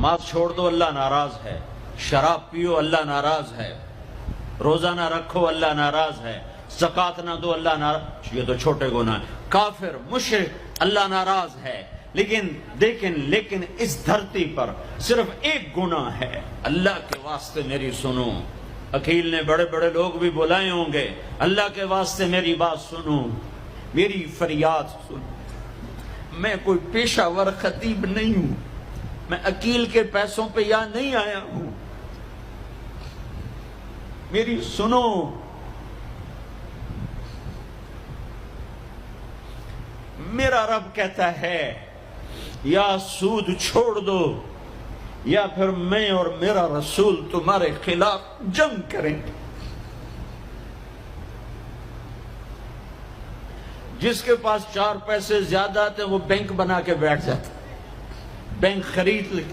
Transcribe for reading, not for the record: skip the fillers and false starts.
نماز چھوڑ دو اللہ ناراض ہے، شراب پیو اللہ ناراض ہے، روزہ نہ رکھو اللہ ناراض ہے، زکوٰۃ نہ دو اللہ ناراض، یہ تو چھوٹے گناہ ہیں، کافر مشرک اللہ ناراض ہے، لیکن اس دھرتی پر صرف ایک گناہ ہے، اللہ کے واسطے میری سنو۔ عقیل نے بڑے بڑے لوگ بھی بلائے ہوں گے، اللہ کے واسطے میری بات سنو، میری فریاد سنو۔ میں کوئی پیشہ ور خطیب نہیں ہوں، میں عقیل کے پیسوں پہ یہاں نہیں آیا ہوں، میری سنو۔ میرا رب کہتا ہے یا سود چھوڑ دو یا پھر میں اور میرا رسول تمہارے خلاف جنگ کریں گے۔ جس کے پاس 4 پیسے زیادہ آتے وہ بینک بنا کے بیٹھ جاتا، بینک خرید لے۔